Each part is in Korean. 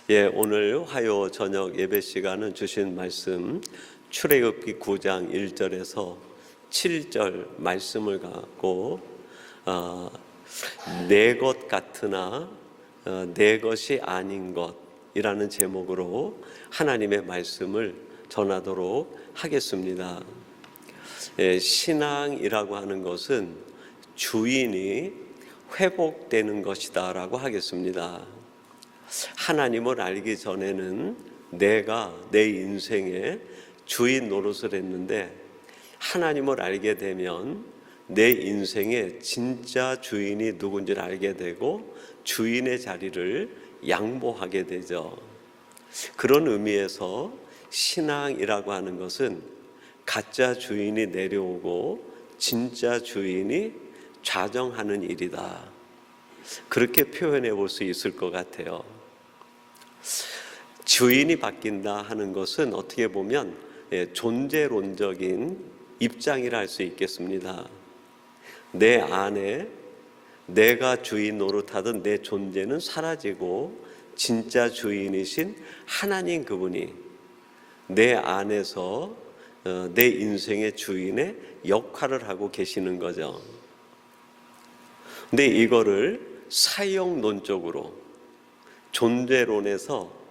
오늘 화요 저녁 예배 시간은 주신 말씀 출애굽기 9장 1절에서 7절 말씀을 갖고 내 것 같으나 내 것이 아닌 것이라는 제목으로 하나님의 말씀을 전하도록 하겠습니다. 신앙이라고 하는 것은 주인이 회복되는 것이다 라고 하겠습니다. 하나님을 알기 전에는 내가 내 인생의 주인 노릇을 했는데, 하나님을 알게 되면 내 인생의 진짜 주인이 누군지를 알게 되고 주인의 자리를 양보하게 되죠. 그런 의미에서 신앙이라고 하는 것은 가짜 주인이 내려오고 진짜 주인이 좌정하는 일이다, 그렇게 표현해 볼 수 있을 것 같아요. 주인이 바뀐다 하는 것은 어떻게 보면 존재론적인 입장이라 할 수 있겠습니다. 내 안에 내가 주인 노릇하던 내 존재는 사라지고 진짜 주인이신 하나님 그분이 내 안에서 내 인생의 주인의 역할을 하고 계시는 거죠. 근데 이거를 사역론적으로, 존재론에서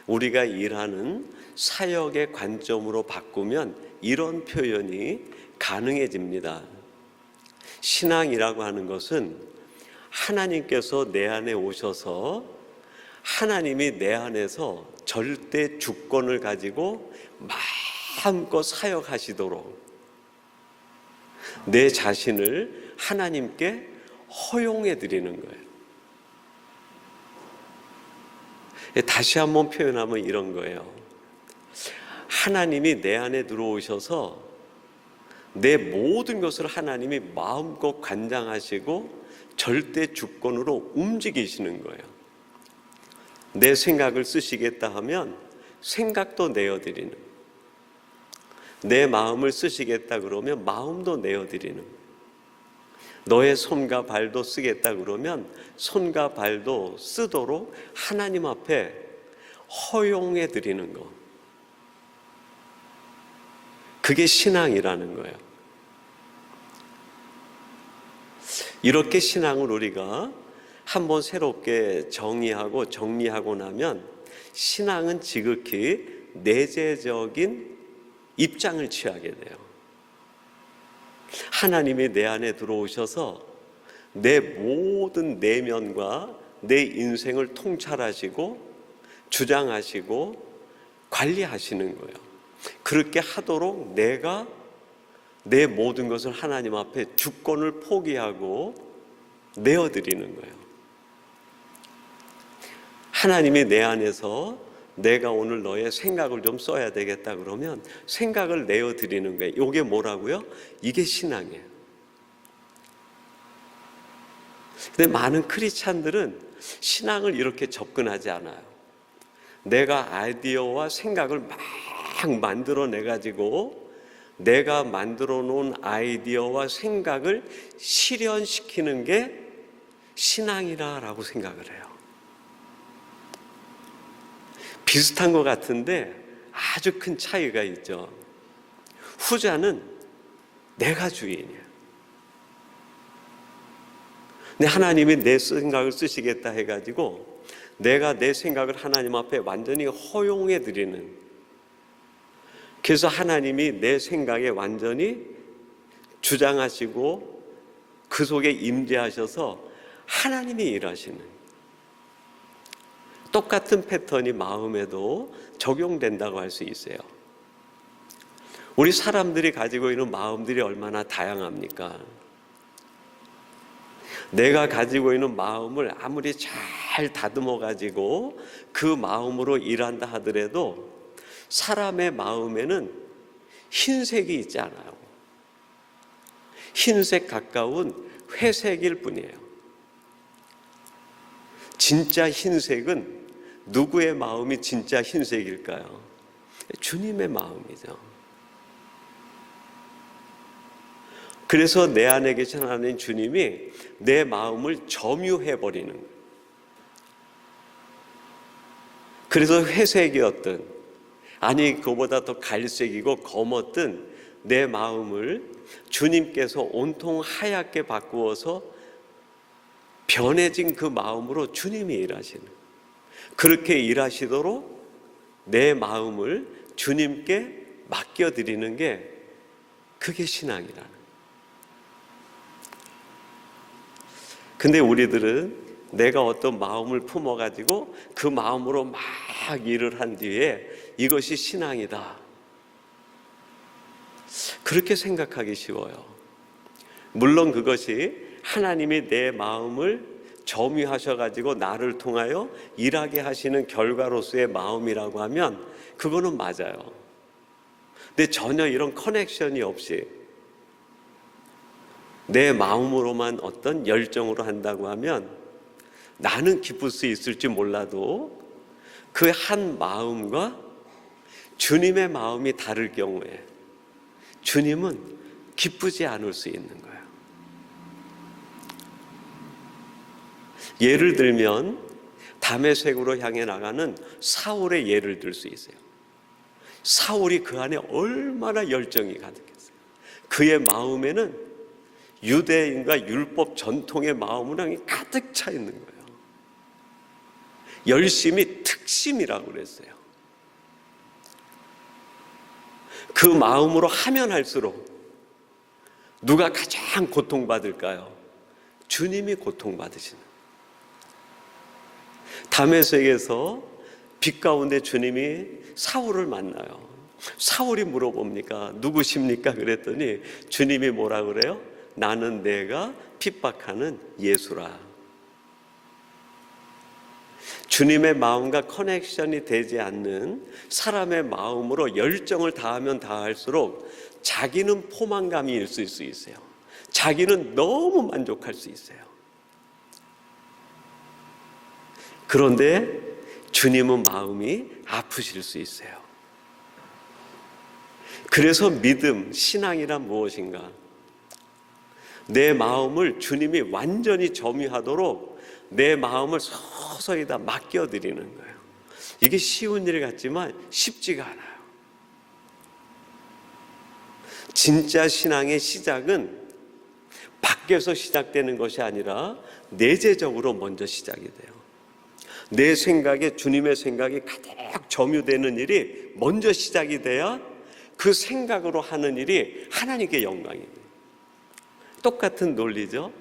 우리가 일하는 사역의 관점으로 바꾸면 이런 표현이 가능해집니다. 신앙이라고 하는 것은 하나님께서 내 안에 오셔서 하나님이 내 안에서 절대 주권을 가지고 마음껏 사역하시도록 내 자신을 하나님께 허용해 드리는 거예요. 다시 한번 표현하면 이런 거예요. 하나님이 내 안에 들어오셔서 내 모든 것을 하나님이 마음껏 관장하시고 절대 주권으로 움직이시는 거예요. 내 생각을 쓰시겠다 하면 생각도 내어드리는, 내 마음을 쓰시겠다 그러면 마음도 내어드리는, 너의 손과 발도 쓰겠다 그러면 손과 발도 쓰도록 하나님 앞에 허용해 드리는 것, 그게 신앙이라는 거예요. 이렇게 신앙을 우리가 한번 새롭게 정의하고 정리하고 나면 신앙은 지극히 내재적인 입장을 취하게 돼요. 하나님이 내 안에 들어오셔서 내 모든 내면과 내 인생을 통찰하시고 주장하시고 관리하시는 거예요. 그렇게 하도록 내가 내 모든 것을 하나님 앞에 주권을 포기하고 내어드리는 거예요. 하나님이 내 안에서 내가 오늘 너의 생각을 좀 써야 되겠다 그러면 생각을 내어드리는 거예요. 이게 뭐라고요? 이게 신앙이에요. 근데 많은 크리스찬들은 신앙을 이렇게 접근하지 않아요. 내가 아이디어와 생각을 막 만들어내가지고 내가 만들어 놓은 아이디어와 생각을 실현시키는 게 신앙이라고 생각을 해요. 비슷한 것 같은데 아주 큰 차이가 있죠. 후자는 내가 주인이에요. 근데 하나님이 내 생각을 쓰시겠다 해가지고 내가 내 생각을 하나님 앞에 완전히 허용해 드리는, 그래서 하나님이 내 생각에 완전히 주장하시고 그 속에 임재하셔서 하나님이 일하시는, 똑같은 패턴이 마음에도 적용된다고 할 수 있어요. 우리 사람들이 가지고 있는 마음들이 얼마나 다양합니까? 내가 가지고 있는 마음을 아무리 잘 다듬어 가지고 그 마음으로 일한다 하더라도 사람의 마음에는 흰색이 있지 않아요. 흰색 가까운 회색일 뿐이에요. 진짜 흰색은 누구의 마음이 진짜 흰색일까요? 주님의 마음이죠. 그래서 내 안에 계신 하나님 주님이 내 마음을 점유해버리는 거예요. 그래서 회색이었던, 아니 그보다 더 갈색이고 검었던 내 마음을 주님께서 온통 하얗게 바꾸어서 변해진 그 마음으로 주님이 일하시는, 그렇게 일하시도록 내 마음을 주님께 맡겨드리는 게, 그게 신앙이라는. 근데 우리들은 내가 어떤 마음을 품어가지고 그 마음으로 막 일을 한 뒤에 이것이 신앙이다, 그렇게 생각하기 쉬워요. 물론 그것이 하나님이 내 마음을 점유하셔가지고 나를 통하여 일하게 하시는 결과로서의 마음이라고 하면 그거는 맞아요. 근데 전혀 이런 커넥션이 없이 내 마음으로만 어떤 열정으로 한다고 하면 나는 기쁠 수 있을지 몰라도 그 한 마음과 주님의 마음이 다를 경우에 주님은 기쁘지 않을 수 있는 거예요. 예를 들면 다메섹으로 향해 나가는 사울의 예를 들 수 있어요. 사울이 그 안에 얼마나 열정이 가득했어요. 그의 마음에는 유대인과 율법 전통의 마음으로 가득 차 있는 거예요. 열심이 특심이라고 그랬어요. 그 마음으로 하면 할수록 누가 가장 고통받을까요? 주님이 고통받으시는. 다메섹에서 빛 가운데 주님이 사울을 만나요. 사울이 물어봅니까? 누구십니까? 그랬더니 주님이 뭐라 그래요? 나는 내가 핍박하는 예수라. 주님의 마음과 커넥션이 되지 않는 사람의 마음으로 열정을 다하면 다할수록 자기는 포만감이 있을 수 있어요. 자기는 너무 만족할 수 있어요. 그런데 주님은 마음이 아프실 수 있어요. 그래서 믿음, 신앙이란 무엇인가? 내 마음을 주님이 완전히 점유하도록 내 마음을 서서히 다 맡겨드리는 거예요. 이게 쉬운 일 같지만 쉽지가 않아요. 진짜 신앙의 시작은 밖에서 시작되는 것이 아니라 내재적으로 먼저 시작이 돼요. 내 생각에 주님의 생각이 가득 점유되는 일이 먼저 시작이 돼야 그 생각으로 하는 일이 하나님께 영광이 돼요. 똑같은 논리죠.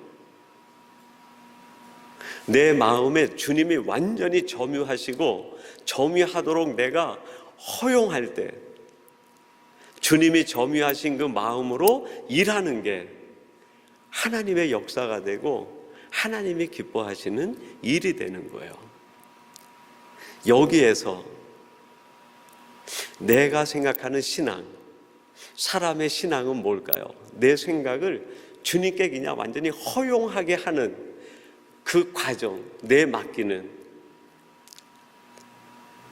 내 마음에 주님이 완전히 점유하시고 점유하도록 내가 허용할 때 주님이 점유하신 그 마음으로 일하는 게 하나님의 역사가 되고 하나님이 기뻐하시는 일이 되는 거예요. 여기에서 내가 생각하는 신앙, 사람의 신앙은 뭘까요? 내 생각을 주님께 그냥 완전히 허용하게 하는 그 과정, 내 맡기는,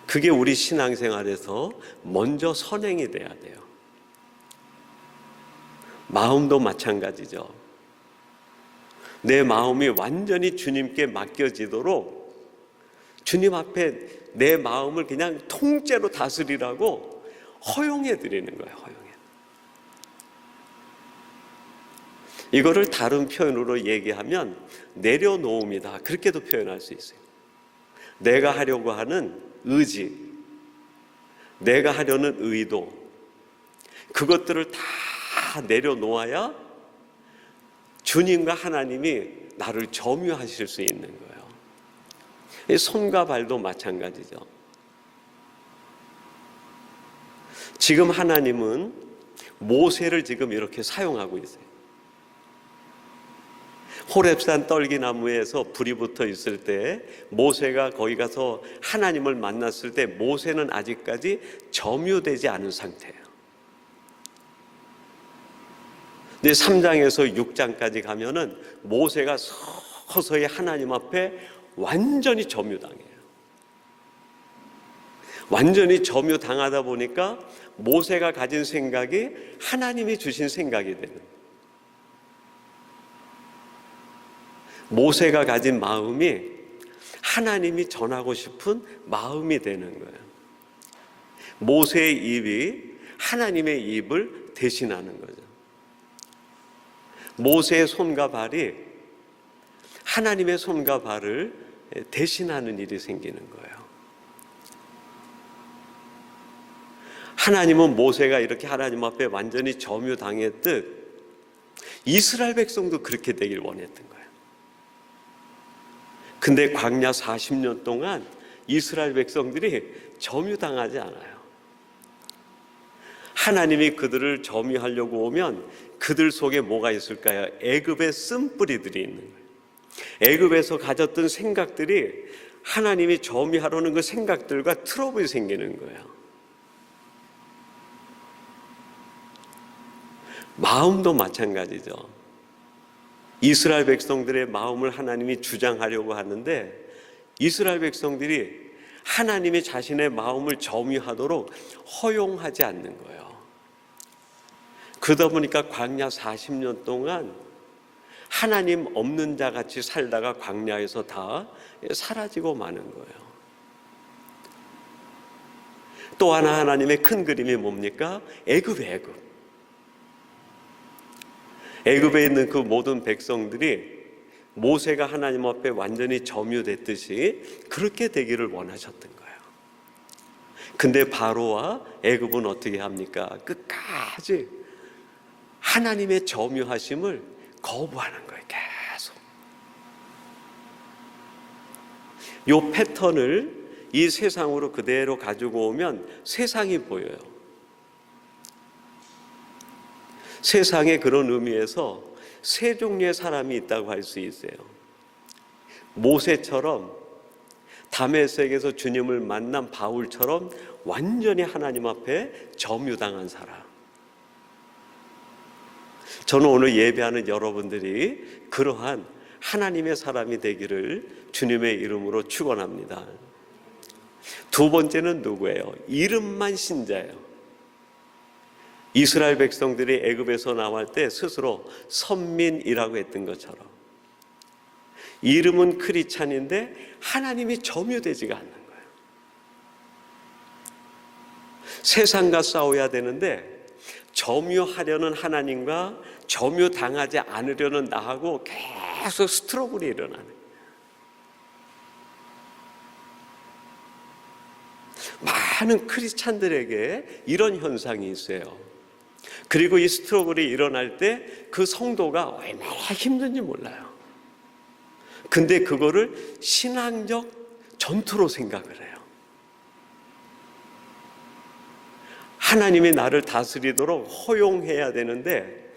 그게 우리 신앙생활에서 먼저 선행이 돼야 돼요. 마음도 마찬가지죠. 내 마음이 완전히 주님께 맡겨지도록 주님 앞에 내 마음을 그냥 통째로 다스리라고 허용해 드리는 거예요. 허용해. 이거를 다른 표현으로 얘기하면 내려놓음이다, 그렇게도 표현할 수 있어요. 내가 하려고 하는 의지, 내가 하려는 의도, 그것들을 다 내려놓아야 주님과 하나님이 나를 점유하실 수 있는 거예요. 손과 발도 마찬가지죠. 지금 하나님은 모세를 지금 이렇게 사용하고 있어요. 호렙산 떨기나무에서 불이 붙어 있을 때 모세가 거기 가서 하나님을 만났을 때 모세는 아직까지 점유되지 않은 상태예요. 근데 3장에서 6장까지 가면은 모세가 서서히 하나님 앞에 완전히 점유당해요. 완전히 점유당하다 보니까 모세가 가진 생각이 하나님이 주신 생각이 되는 거예요. 모세가 가진 마음이 하나님이 전하고 싶은 마음이 되는 거예요. 모세의 입이 하나님의 입을 대신하는 거죠. 모세의 손과 발이 하나님의 손과 발을 대신하는 일이 생기는 거예요. 하나님은 모세가 이렇게 하나님 앞에 완전히 점유당했듯 이스라엘 백성도 그렇게 되길 원했던 거예요. 근데 광야 40년 동안 이스라엘 백성들이 점유당하지 않아요. 하나님이 그들을 점유하려고 오면 그들 속에 뭐가 있을까요? 애굽의 쓴뿌리들이 있는 거예요. 애굽에서 가졌던 생각들이 하나님이 점유하려는 그 생각들과 트러블이 생기는 거예요. 마음도 마찬가지죠. 이스라엘 백성들의 마음을 하나님이 주장하려고 하는데 이스라엘 백성들이 하나님이 자신의 마음을 점유하도록 허용하지 않는 거예요. 그러다 보니까 광야 40년 동안 하나님 없는 자 같이 살다가 광야에서 다 사라지고 마는 거예요. 또 하나 하나님의 큰 그림이 뭡니까? 애굽. 애굽에 있는 그 모든 백성들이 모세가 하나님 앞에 완전히 점유됐듯이 그렇게 되기를 원하셨던 거예요. 근데 바로와 애굽은 어떻게 합니까? 끝까지 하나님의 점유하심을 거부하는 거예요. 계속. 이 패턴을 이 세상으로 그대로 가지고 오면 세상이 보여요. 세상에 그런 의미에서 세 종류의 사람이 있다고 할 수 있어요. 모세처럼 다메섹에서 주님을 만난 바울처럼 완전히 하나님 앞에 점유당한 사람. 저는 오늘 예배하는 여러분들이 그러한 하나님의 사람이 되기를 주님의 이름으로 축원합니다. 두 번째는 누구예요? 이름만 신자예요. 이스라엘 백성들이 애굽에서 나올 때 스스로 선민이라고 했던 것처럼 이름은 크리스찬인데 하나님이 점유되지가 않는 거예요. 세상과 싸워야 되는데 점유하려는 하나님과 점유당하지 않으려는 나하고 계속 스트러글이 일어나는 거예요. 많은 크리스찬들에게 이런 현상이 있어요. 그리고 이 스트러글이 일어날 때 그 성도가 얼마나 힘든지 몰라요. 근데 그거를 신앙적 전투로 생각을 해요. 하나님이 나를 다스리도록 허용해야 되는데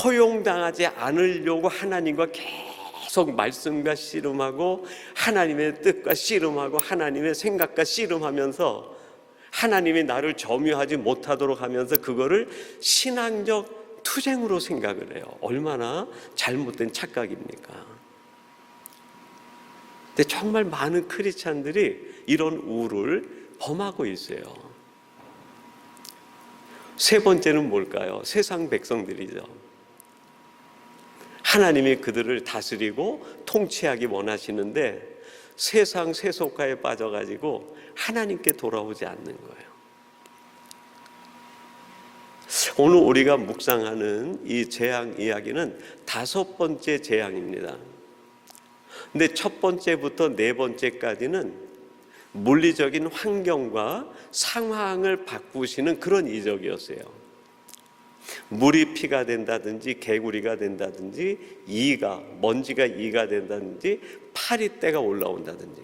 허용당하지 않으려고 하나님과 계속 말씀과 씨름하고 하나님의 뜻과 씨름하고 하나님의 생각과 씨름하면서 하나님이 나를 점유하지 못하도록 하면서 그거를 신앙적 투쟁으로 생각을 해요. 얼마나 잘못된 착각입니까? 근데 정말 많은 크리스찬들이 이런 우를 범하고 있어요. 세 번째는 뭘까요? 세상 백성들이죠. 하나님이 그들을 다스리고 통치하기 원하시는데 세상 세속화에 빠져가지고 하나님께 돌아오지 않는 거예요. 오늘 우리가 묵상하는 이 재앙 이야기는 5번째 재앙입니다. 근데 첫 번째부터 네 번째까지는 물리적인 환경과 상황을 바꾸시는 그런 이적이었어요. 물이 피가 된다든지 개구리가 된다든지 먼지가 이가 된다든지 파리떼가 올라온다든지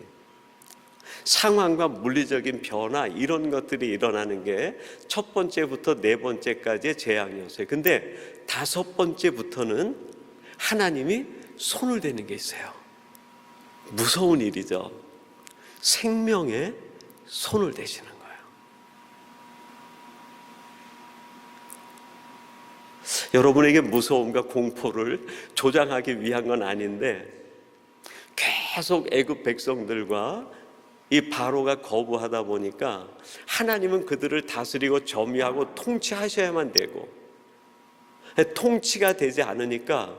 상황과 물리적인 변화 이런 것들이 일어나는 게 첫 번째부터 네 번째까지의 재앙이었어요. 근데 5번째부터는 하나님이 손을 대는 게 있어요. 무서운 일이죠. 생명에 손을 대시는 거예요. 여러분에게 무서움과 공포를 조장하기 위한 건 아닌데 계속 애굽 백성들과 이 바로가 거부하다 보니까 하나님은 그들을 다스리고 점유하고 통치하셔야만 되고 통치가 되지 않으니까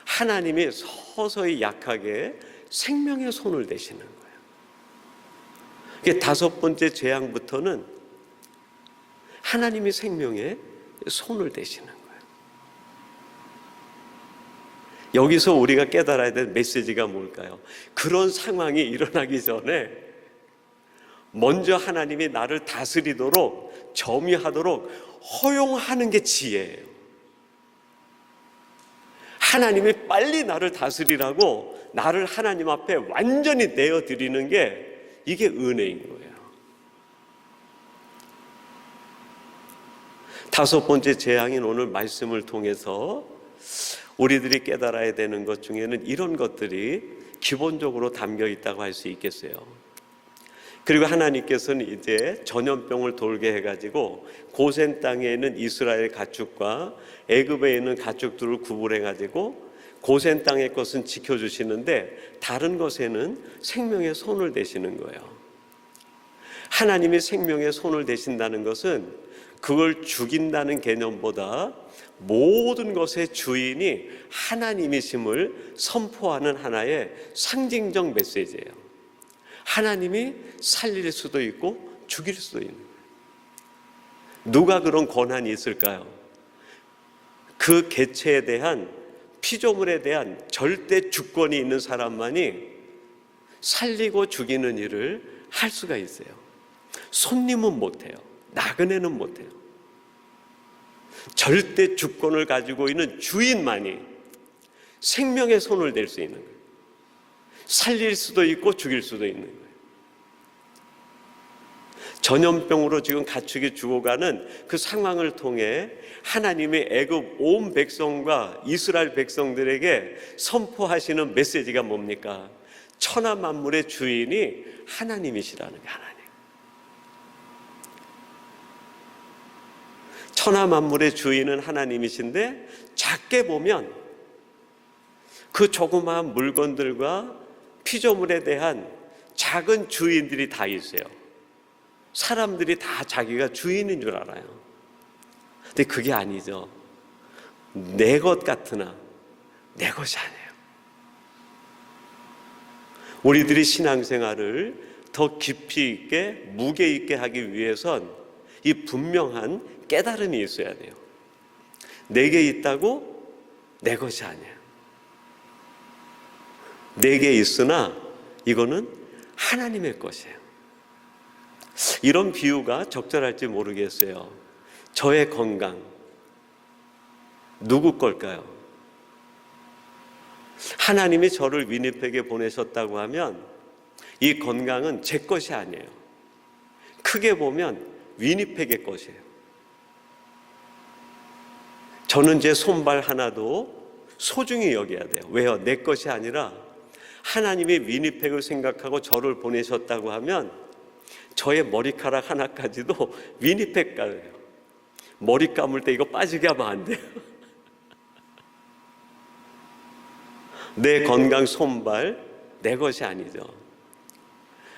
하나님이 서서히 약하게 생명의 손을 대시는 거예요. 그게 다섯 번째 재앙부터는 하나님이 생명에 손을 대시는 거예요. 여기서 우리가 깨달아야 될 메시지가 뭘까요? 그런 상황이 일어나기 전에 먼저 하나님이 나를 다스리도록, 점유하도록 허용하는 게 지혜예요. 하나님이 빨리 나를 다스리라고 나를 하나님 앞에 완전히 내어드리는 게 이게 은혜인 거예요. 다섯 번째 재앙인 오늘 말씀을 통해서 우리들이 깨달아야 되는 것 중에는 이런 것들이 기본적으로 담겨 있다고 할 수 있겠어요. 그리고 하나님께서는 이제 전염병을 돌게 해가지고 고센 땅에 있는 이스라엘 가축과 애굽에 있는 가축들을 구분해가지고 고센 땅의 것은 지켜주시는데 다른 것에는 생명의 손을 대시는 거예요. 하나님이 생명의 손을 대신다는 것은 그걸 죽인다는 개념보다 모든 것의 주인이 하나님이심을 선포하는 하나의 상징적 메시지예요. 하나님이 살릴 수도 있고 죽일 수도 있는 거예요. 누가 그런 권한이 있을까요? 그 개체에 대한, 피조물에 대한 절대 주권이 있는 사람만이 살리고 죽이는 일을 할 수가 있어요. 손님은 못해요. 나그네는 못해요. 절대 주권을 가지고 있는 주인만이 생명의 손을 댈 수 있는 거예요. 살릴 수도 있고 죽일 수도 있는 거예요. 전염병으로 지금 가축이 죽어가는 그 상황을 통해 하나님의 애굽 온 백성과 이스라엘 백성들에게 선포하시는 메시지가 뭡니까? 천하 만물의 주인이 하나님이시라는 게 하나님. 천하 만물의 주인은 하나님이신데 작게 보면 그 조그마한 물건들과 피조물에 대한 작은 주인들이 다 있어요. 사람들이 다 자기가 주인인 줄 알아요. 근데 그게 아니죠. 내 것 같으나 내 것이 아니에요. 우리들이 신앙생활을 더 깊이 있게, 무게 있게 하기 위해선 이 분명한 깨달음이 있어야 돼요. 내게 있다고 내 것이 아니에요. 내게 있으나 이거는 하나님의 것이에요. 이런 비유가 적절할지 모르겠어요. 저의 건강 누구 걸까요? 하나님이 저를 위니펙에 보내셨다고 하면 이 건강은 제 것이 아니에요. 크게 보면 위니펙의 것이에요. 저는 제 손발 하나도 소중히 여겨야 돼요. 왜요? 내 것이 아니라 하나님이 위니펙을 생각하고 저를 보내셨다고 하면 저의 머리카락 하나까지도 위니펙 같아요. 머리 감을 때 이거 빠지게 하면 안 돼요. 내 건강, 손발 내 것이 아니죠.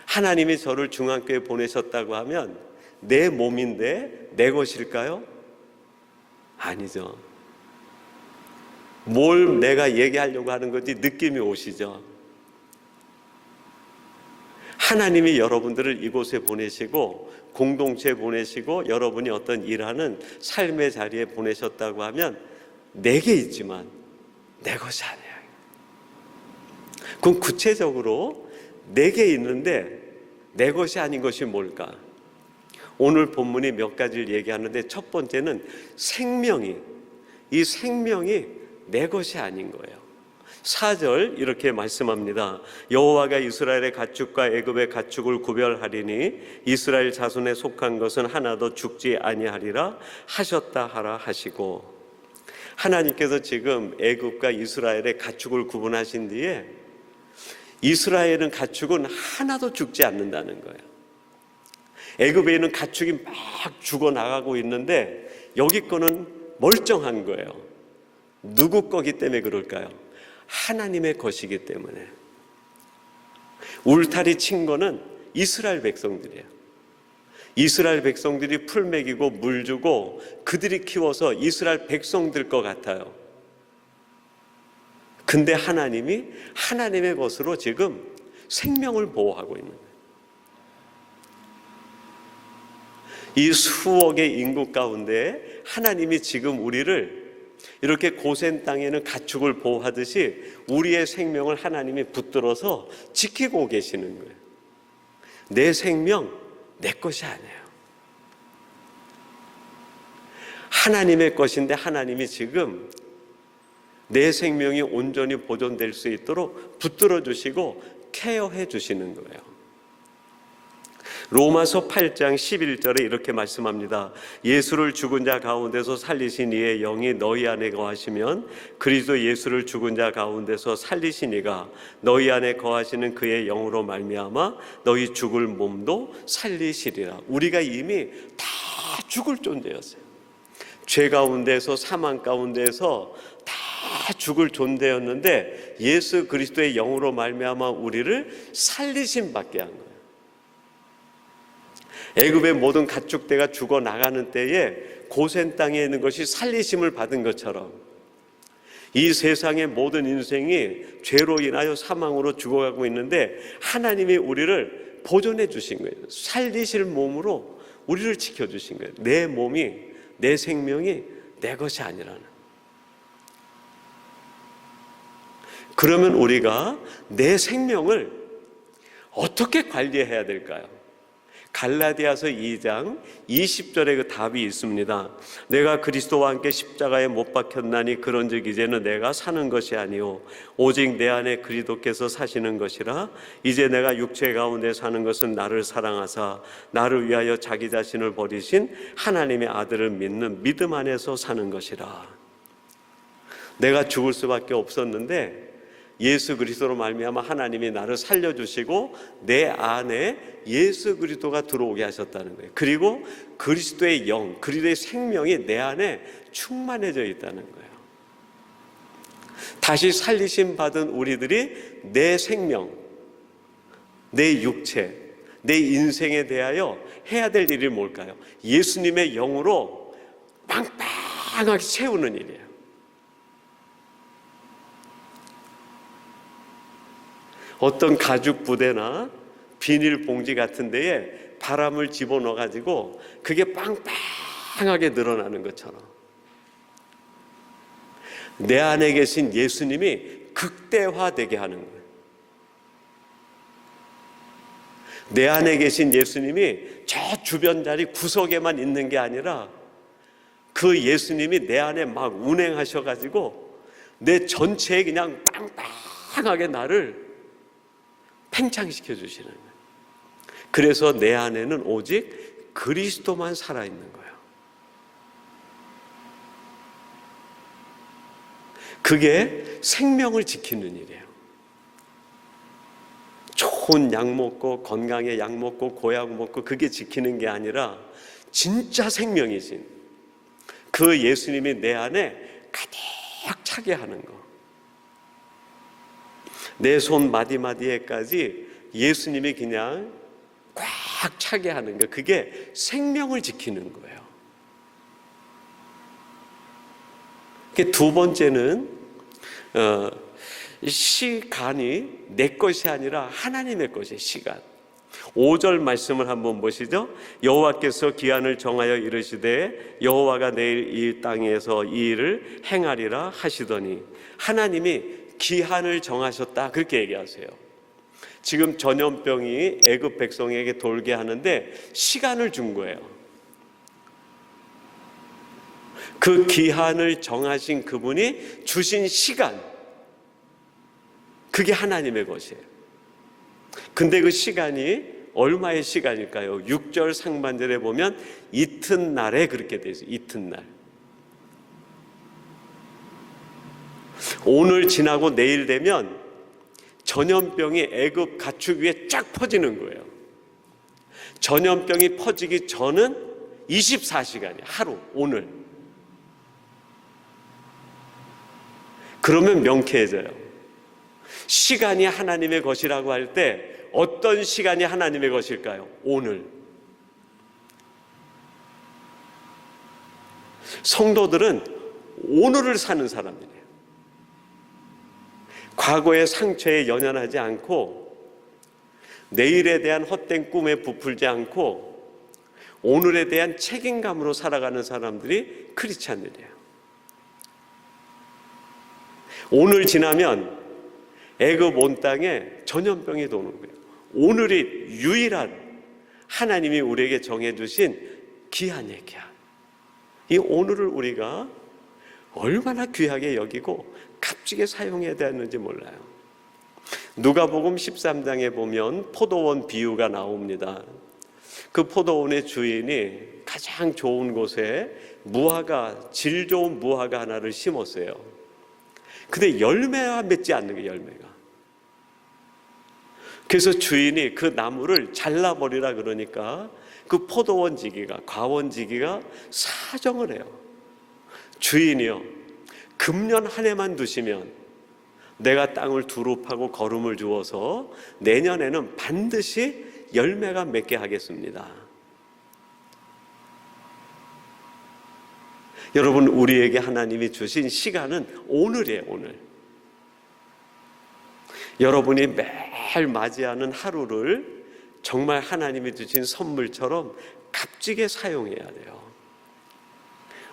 하나님이 저를 중앙교회에 보내셨다고 하면 내 몸인데 내 것일까요? 아니죠. 뭘 내가 얘기하려고 하는 건지 느낌이 오시죠? 하나님이 여러분들을 이곳에 보내시고 공동체에 보내시고 여러분이 어떤 일하는 삶의 자리에 보내셨다고 하면 내게 있지만 내 것이 아니에요. 그럼 구체적으로 내게 있는데 내 것이 아닌 것이 뭘까? 오늘 본문이 몇 가지를 얘기하는데 첫 번째는 이 생명이 내 것이 아닌 거예요. 4절 이렇게 말씀합니다. 여호와가 이스라엘의 가축과 애굽의 가축을 구별하리니 이스라엘 자손에 속한 것은 하나도 죽지 아니하리라 하셨다 하라 하시고, 하나님께서 지금 애굽과 이스라엘의 가축을 구분하신 뒤에 이스라엘은 가축은 하나도 죽지 않는다는 거예요. 애굽에 있는 가축이 막 죽어나가고 있는데 여기 거는 멀쩡한 거예요. 누구 거기 때문에 그럴까요? 하나님의 것이기 때문에. 울타리 친 거는 이스라엘 백성들이에요. 이스라엘 백성들이 풀 먹이고 물 주고 그들이 키워서 이스라엘 백성들 것 같아요. 근데 하나님이 하나님의 것으로 지금 생명을 보호하고 있는 거예요. 이 수억의 인구 가운데 하나님이 지금 우리를 이렇게 고센 땅에는 가축을 보호하듯이 우리의 생명을 하나님이 붙들어서 지키고 계시는 거예요. 내 생명 내 것이 아니에요. 하나님의 것인데 하나님이 지금 내 생명이 온전히 보존될 수 있도록 붙들어 주시고 케어해 주시는 거예요. 로마서 8장 11절에 이렇게 말씀합니다. 예수를 죽은 자 가운데서 살리신 이의 영이 너희 안에 거하시면 그리스도 예수를 죽은 자 가운데서 살리신 이가 너희 안에 거하시는 그의 영으로 말미암아 너희 죽을 몸도 살리시리라. 우리가 이미 다 죽을 존재였어요. 죄 가운데서 사망 가운데서 다 죽을 존재였는데 예수 그리스도의 영으로 말미암아 우리를 살리심 받게 한 거예요. 애굽의 모든 가축대가 죽어 나가는 때에 고센 땅에 있는 것이 살리심을 받은 것처럼 이 세상의 모든 인생이 죄로 인하여 사망으로 죽어가고 있는데 하나님이 우리를 보존해 주신 거예요. 살리실 몸으로 우리를 지켜주신 거예요. 내 몸이, 내 생명이 내 것이 아니라는. 그러면 우리가 내 생명을 어떻게 관리해야 될까요? 갈라디아서 2장 20절에 그 답이 있습니다. 내가 그리스도와 함께 십자가에 못 박혔나니 그런즉 이제는 내가 사는 것이 아니요 오직 내 안에 그리스도께서 사시는 것이라. 이제 내가 육체 가운데 사는 것은 나를 사랑하사 나를 위하여 자기 자신을 버리신 하나님의 아들을 믿는 믿음 안에서 사는 것이라. 내가 죽을 수밖에 없었는데 예수 그리스도로 말미암아 하나님이 나를 살려주시고 내 안에 예수 그리스도가 들어오게 하셨다는 거예요. 그리고 그리스도의 영, 그리스도의 생명이 내 안에 충만해져 있다는 거예요. 다시 살리심 받은 우리들이 내 생명, 내 육체, 내 인생에 대하여 해야 될 일이 뭘까요? 예수님의 영으로 빵빵하게 채우는 일이에요. 어떤 가죽 부대나 비닐봉지 같은 데에 바람을 집어넣어 가지고 그게 빵빵하게 늘어나는 것처럼 내 안에 계신 예수님이 극대화되게 하는 거예요. 내 안에 계신 예수님이 저 주변 자리 구석에만 있는 게 아니라 그 예수님이 내 안에 막 운행하셔 가지고 내 전체에 그냥 빵빵하게 나를 팽창시켜 주시는 거예요. 그래서 내 안에는 오직 그리스도만 살아있는 거예요. 그게 생명을 지키는 일이에요. 좋은 약 먹고 건강에 약 먹고 고약 먹고 그게 지키는 게 아니라 진짜 생명이신 그 예수님이 내 안에 가득 차게 하는 거. 내 손 마디마디에까지 예수님이 그냥 꽉 차게 하는 거, 그게 생명을 지키는 거예요. 두 번째는 시간이 내 것이 아니라 하나님의 것이에요. 시간. 5절 말씀을 한번 보시죠. 여호와께서 기한을 정하여 이르시되 여호와가 내일 이 땅에서 이 일을 행하리라 하시더니 하나님이 기한을 정하셨다 그렇게 얘기하세요. 지금 전염병이 애굽 백성에게 돌게 하는데 시간을 준 거예요. 그 기한을 정하신 그분이 주신 시간, 그게 하나님의 것이에요. 근데 그 시간이 얼마의 시간일까요? 6절 상반절에 보면 이튿날에 그렇게 되어 있어요. 이튿날. 오늘 지나고 내일 되면 전염병이 애굽 가축 위에 쫙 퍼지는 거예요. 전염병이 퍼지기 전은 24시간이에요. 하루, 오늘. 그러면 명쾌해져요. 시간이 하나님의 것이라고 할 때 어떤 시간이 하나님의 것일까요? 오늘. 성도들은 오늘을 사는 사람이에요. 과거의 상처에 연연하지 않고 내일에 대한 헛된 꿈에 부풀지 않고 오늘에 대한 책임감으로 살아가는 사람들이 크리스찬들이에요. 오늘 지나면 애굽 온 땅에 전염병이 도는 거예요. 오늘이 유일한 하나님이 우리에게 정해주신 기한 얘기야. 이 오늘을 우리가 얼마나 귀하게 여기고 값지게 사용해야 되는지 몰라요. 누가복음 13장에 보면 포도원 비유가 나옵니다. 그 포도원의 주인이 가장 좋은 곳에 질 좋은 무화과 하나를 심었어요. 근데 열매가 맺지 않는 거예요, 열매가. 그래서 주인이 그 나무를 잘라버리라 그러니까 그 포도원 지기가, 과원 지기가 사정을 해요. 주인이요, 금년 한 해만 두시면 내가 땅을 두루 파고 거름을 주어서 내년에는 반드시 열매가 맺게 하겠습니다. 여러분, 우리에게 하나님이 주신 시간은 오늘이에요, 오늘. 여러분이 매일 맞이하는 하루를 정말 하나님이 주신 선물처럼 값지게 사용해야 돼요.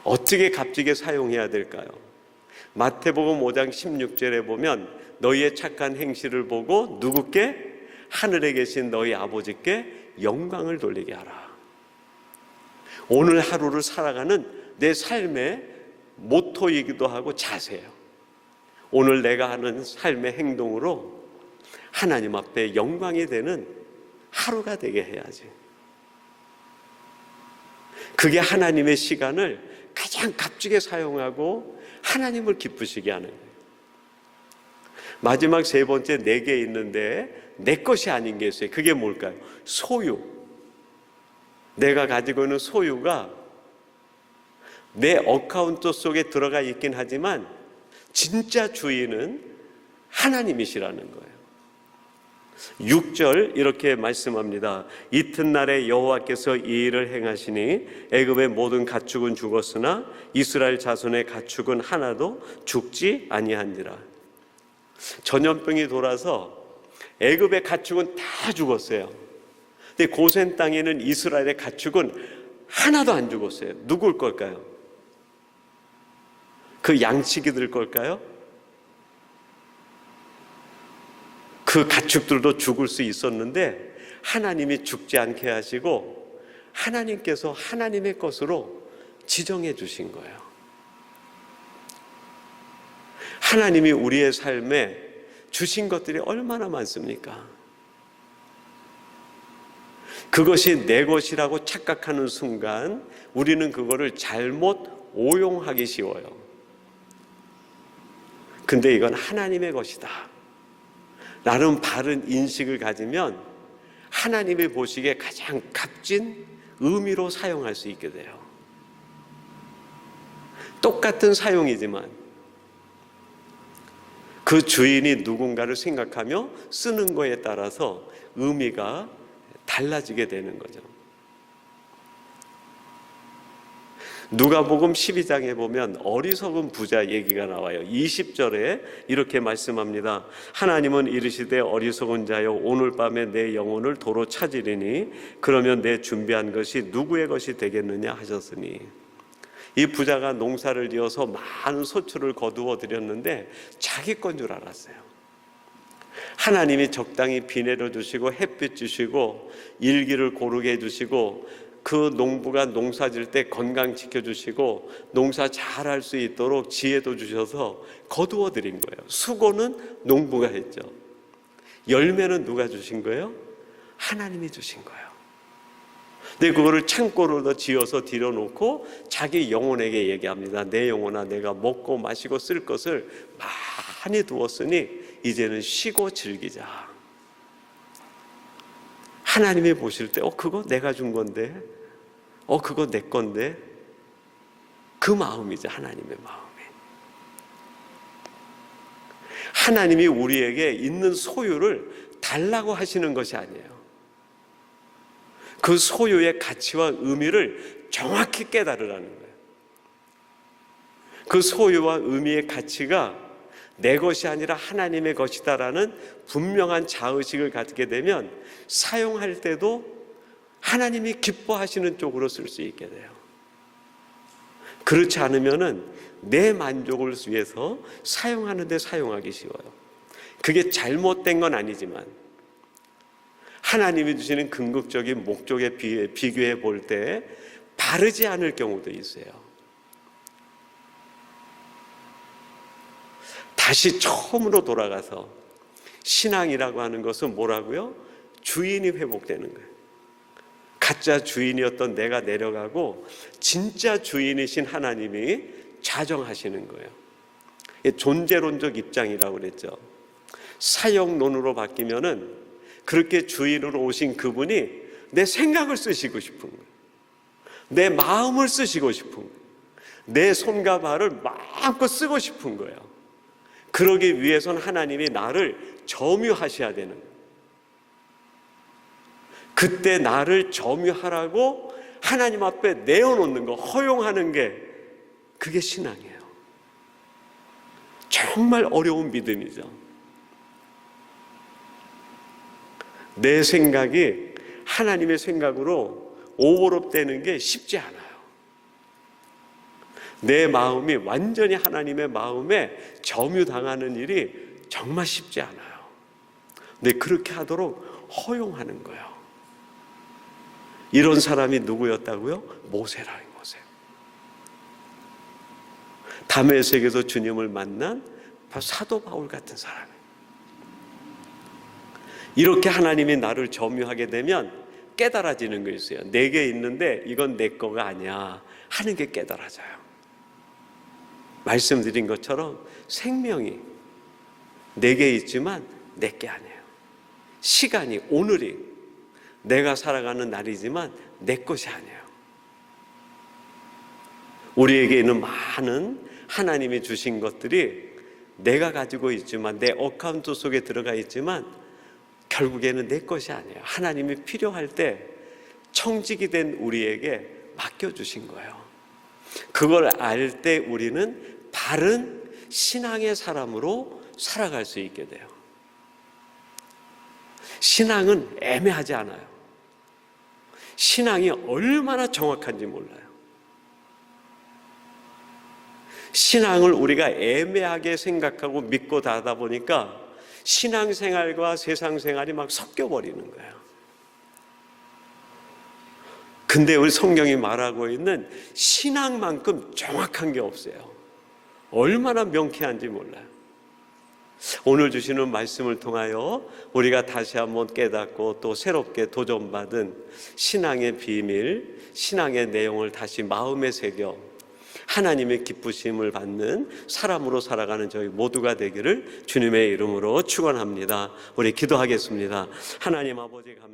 어떻게 값지게 사용해야 될까요? 마태복음 5장 16절에 보면 너희의 착한 행실을 보고 누구께? 하늘에 계신 너희 아버지께 영광을 돌리게 하라. 오늘 하루를 살아가는 내 삶의 모토이기도 하고 자세예요. 오늘 내가 하는 삶의 행동으로 하나님 앞에 영광이 되는 하루가 되게 해야지. 그게 하나님의 시간을 가장 값지게 사용하고 하나님을 기쁘시게 하는 거예요. 마지막 세 번째, 내게 있는데 내 것이 아닌 게 있어요. 그게 뭘까요? 소유. 내가 가지고 있는 소유가 내 어카운트 속에 들어가 있긴 하지만 진짜 주인은 하나님이시라는 거예요. 6절 이렇게 말씀합니다. 이튿날에 여호와께서 이 일을 행하시니 애굽의 모든 가축은 죽었으나 이스라엘 자손의 가축은 하나도 죽지 아니한지라. 전염병이 돌아서 애굽의 가축은 다 죽었어요. 근데 고센 땅에는 이스라엘의 가축은 하나도 안 죽었어요. 누굴 걸까요? 그 양치기들 걸까요? 그 가축들도 죽을 수 있었는데 하나님이 죽지 않게 하시고 하나님께서 하나님의 것으로 지정해 주신 거예요. 하나님이 우리의 삶에 주신 것들이 얼마나 많습니까? 그것이 내 것이라고 착각하는 순간 우리는 그거를 잘못 오용하기 쉬워요. 근데 이건 하나님의 것이다 라는 바른 인식을 가지면 하나님이 보시기에 가장 값진 의미로 사용할 수 있게 돼요. 똑같은 사용이지만 그 주인이 누군가를 생각하며 쓰는 거에 따라서 의미가 달라지게 되는 거죠. 누가복음 12장에 보면 어리석은 부자 얘기가 나와요. 20절에 이렇게 말씀합니다. 하나님은 이르시되 어리석은 자여 오늘 밤에 내 영혼을 도로 찾으리니 그러면 내 준비한 것이 누구의 것이 되겠느냐 하셨으니. 이 부자가 농사를 지어서 많은 소출을 거두어 드렸는데 자기 건 줄 알았어요. 하나님이 적당히 비 내려주시고 햇빛 주시고 일기를 고르게 해주시고 그 농부가 농사 질 때 건강 지켜주시고 농사 잘할 수 있도록 지혜도 주셔서 거두어 드린 거예요. 수고는 농부가 했죠. 열매는 누가 주신 거예요? 하나님이 주신 거예요. 근데 그거를 창고로 더 지어서 들여놓고 자기 영혼에게 얘기합니다. 내 영혼아, 내가 먹고 마시고 쓸 것을 많이 두었으니 이제는 쉬고 즐기자. 하나님이 보실 때 그거 내가 준 건데, 그거 내 건데, 그 마음이죠. 하나님의 마음이. 하나님이 우리에게 있는 소유를 달라고 하시는 것이 아니에요. 그 소유의 가치와 의미를 정확히 깨달으라는 거예요. 그 소유와 의미의 가치가 내 것이 아니라 하나님의 것이다라는 분명한 자의식을 갖게 되면 사용할 때도 하나님이 기뻐하시는 쪽으로 쓸 수 있게 돼요. 그렇지 않으면은 내 만족을 위해서 사용하는데 사용하기 쉬워요. 그게 잘못된 건 아니지만 하나님이 주시는 궁극적인 목적에 비교해 볼 때 바르지 않을 경우도 있어요. 다시 처음으로 돌아가서 신앙이라고 하는 것은 뭐라고요? 주인이 회복되는 거예요. 가짜 주인이었던 내가 내려가고 진짜 주인이신 하나님이 좌정하시는 거예요. 존재론적 입장이라고 그랬죠. 사역론으로 바뀌면은 그렇게 주인으로 오신 그분이 내 생각을 쓰시고 싶은 거예요. 내 마음을 쓰시고 싶은 거예요. 내 손과 발을 마음껏 쓰고 싶은 거예요. 그러기 위해서는 하나님이 나를 점유하셔야 되는 거예요. 그때 나를 점유하라고 하나님 앞에 내어놓는 거, 허용하는 게 그게 신앙이에요. 정말 어려운 믿음이죠. 내 생각이 하나님의 생각으로 오버랩되는 게 쉽지 않아요. 내 마음이 완전히 하나님의 마음에 점유당하는 일이 정말 쉽지 않아요. 근데 그렇게 하도록 허용하는 거예요. 이런 사람이 누구였다고요? 모세라는 모세. 다메섹에서 주님을 만난 사도 바울 같은 사람이에요. 이렇게 하나님이 나를 점유하게 되면 깨달아지는 거 있어요. 내게 있는데 이건 내 거가 아니야 하는 게 깨달아져요. 말씀드린 것처럼 생명이 내게 있지만 내 게 아니에요. 시간이, 오늘이 내가 살아가는 날이지만 내 것이 아니에요. 우리에게 있는 많은 하나님이 주신 것들이 내가 가지고 있지만, 내 어카운트 속에 들어가 있지만 결국에는 내 것이 아니에요. 하나님이 필요할 때 청직이 된 우리에게 맡겨주신 거예요. 그걸 알 때 우리는 바른 신앙의 사람으로 살아갈 수 있게 돼요. 신앙은 애매하지 않아요. 신앙이 얼마나 정확한지 몰라요. 신앙을 우리가 애매하게 생각하고 믿고 다하다 보니까 신앙생활과 세상생활이 막 섞여버리는 거예요. 근데 우리 성경이 말하고 있는 신앙만큼 정확한 게 없어요. 얼마나 명쾌한지 몰라요. 오늘 주시는 말씀을 통하여 우리가 다시 한번 깨닫고 또 새롭게 도전받은 신앙의 비밀, 신앙의 내용을 다시 마음에 새겨 하나님의 기쁘심을 받는 사람으로 살아가는 저희 모두가 되기를 주님의 이름으로 축원합니다. 우리 기도하겠습니다. 하나님 아버지 감사합니다.